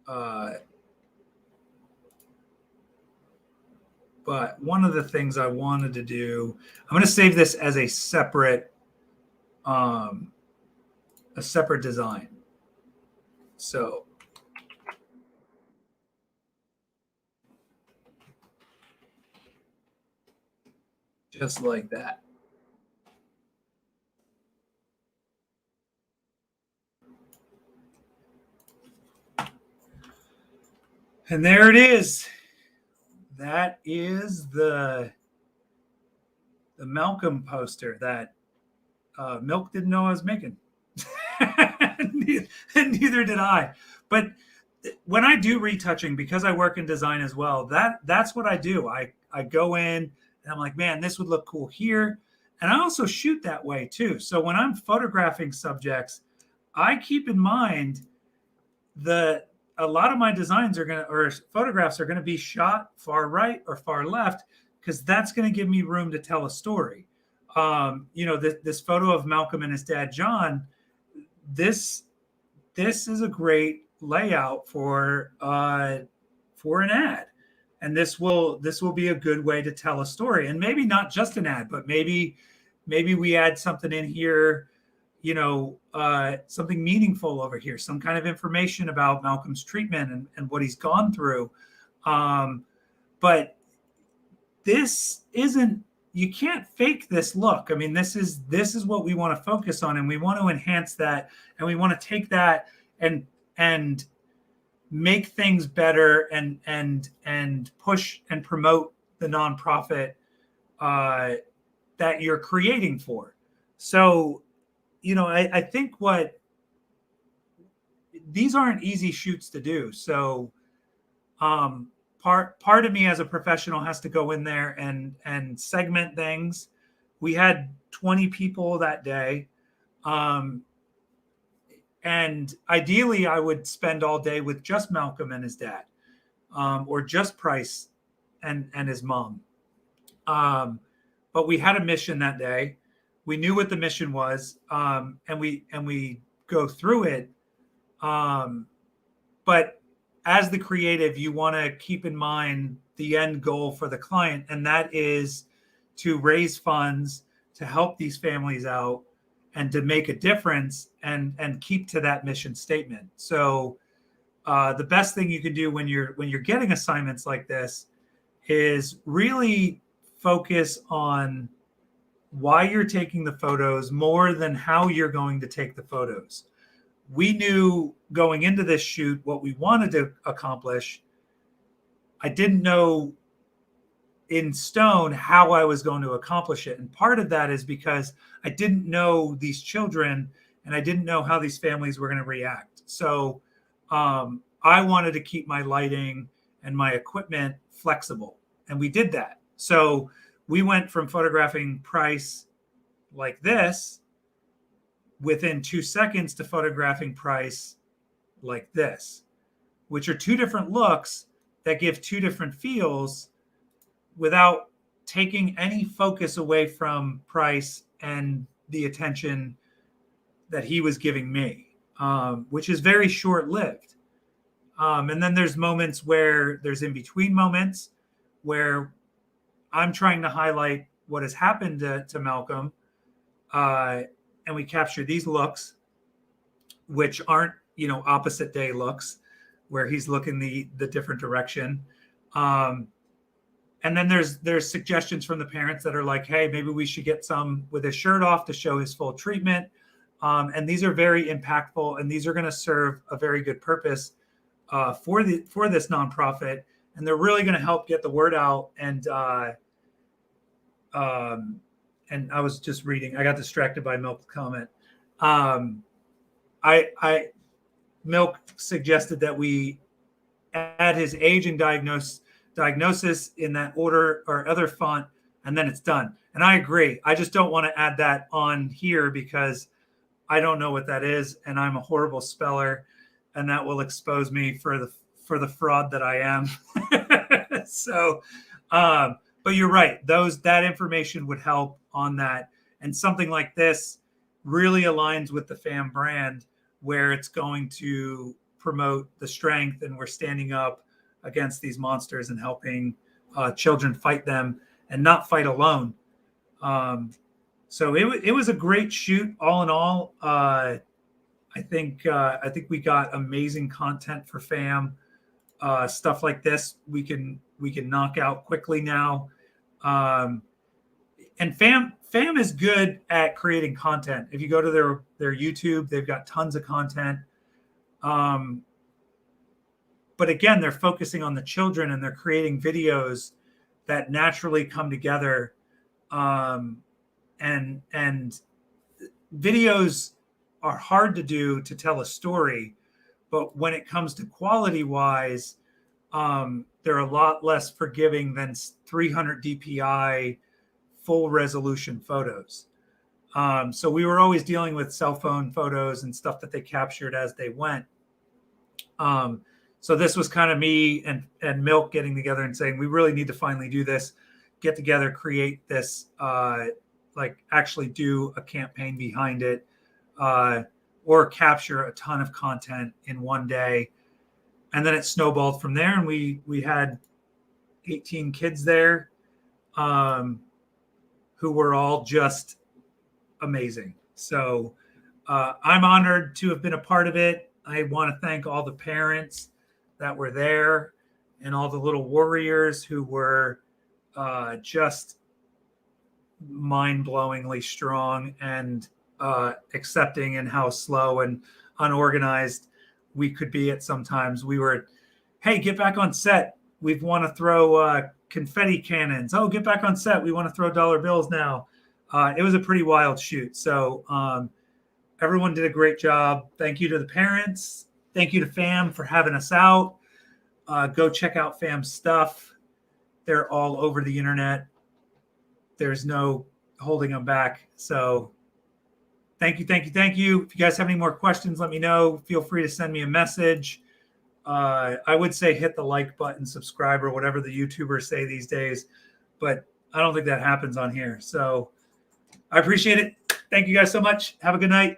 But one of the things I wanted to do, I'm going to save this as a separate design. So just like that. And there it is. That is the Malcolm poster that Milk didn't know I was making. And neither did I. But when I do retouching, because I work in design as well, that's what I do. I go in and I'm like, man, this would look cool here. And I also shoot that way too. So when I'm photographing subjects, I keep in mind that a lot of my designs are going to, or photographs are going to be shot far right or far left, because that's going to give me room to tell a story. This photo of Malcolm and his dad, John, this is a great layout for an ad. And this will be a good way to tell a story. And maybe not just an ad, but maybe we add something in here, something meaningful over here, some kind of information about Malcolm's treatment and what he's gone through. But this isn't, you can't fake this look. I mean, this is what we want to focus on, and we want to enhance that, and we want to take that and make things better and push and promote the nonprofit that you're creating for. So, I think these aren't easy shoots to do. So part of me as a professional has to go in there and segment things. We had 20 people that day. And ideally I would spend all day with just Malcolm and his dad, or just Price and his mom. But we had a mission that day. We knew what the mission was, and we go through it. But as the creative, you want to keep in mind the end goal for the client, and that is to raise funds to help these families out and to make a difference and keep to that mission statement. So the best thing you can do when you're getting assignments like this is really focus on why you're taking the photos more than how you're going to take the photos. We knew going into this shoot what we wanted to accomplish. I didn't know in stone how I was going to accomplish it. And part of that is because I didn't know these children and I didn't know how these families were going to react. So I wanted to keep my lighting and my equipment flexible. And we did that. So we went from photographing Price like this within 2 seconds to photographing Price like this, which are two different looks that give two different feels without taking any focus away from Price and the attention that he was giving me, which is very short-lived. And then there's moments where there's in-between moments where I'm trying to highlight what has happened to Malcolm, and we capture these looks, which aren't, opposite day looks, where he's looking the different direction. And then there's suggestions from the parents that are like, hey, maybe we should get some with his shirt off to show his full treatment. And these are very impactful, and these are going to serve a very good purpose for this nonprofit, and they're really going to help get the word out. And I was just reading. I got distracted by Milk's comment. Milk suggested that we add his age and diagnosis in that order or other font, and then it's done. And I agree. I just don't want to add that on here because I don't know what that is, and I'm a horrible speller, and that will expose me for the fraud that I am. So, but you're right. That information would help on that, and something like this really aligns with the FAM brand, where it's going to promote the strength, and we're standing up against these monsters and helping children fight them and not fight alone. So it was a great shoot all in all. I think we got amazing content for FAM. Stuff like this we can knock out quickly now. and fam is good at creating content. If you go to their YouTube, they've got tons of content. But again, they're focusing on the children, and they're creating videos that naturally come together. And videos are hard to do to tell a story, but when it comes to quality wise, they're a lot less forgiving than 300 DPI full resolution photos. So we were always dealing with cell phone photos and stuff that they captured as they went. So this was kind of me and Milk getting together and saying, we really need to finally do this, get together, create this, like actually do a campaign behind it, or capture a ton of content in one day. And then it snowballed from there. And we had 18 kids there, who were all just amazing. So I'm honored to have been a part of it. I want to thank all the parents that were there and all the little warriors who were just mind-blowingly strong and accepting in how slow and unorganized we could be at sometimes. We were, hey, get back on set. We want to throw confetti cannons. Oh, get back on set. We want to throw dollar bills now. It was a pretty wild shoot. So everyone did a great job. Thank you to the parents. Thank you to FAM for having us out. Go check out FAM's stuff. They're all over the internet. There's no holding them back. So thank you. If you guys have any more questions, let me know. Feel free to send me a message. I would say hit the like button, subscribe, or whatever the YouTubers say these days, but I don't think that happens on here. So I appreciate it. Thank you guys so much. Have a good night.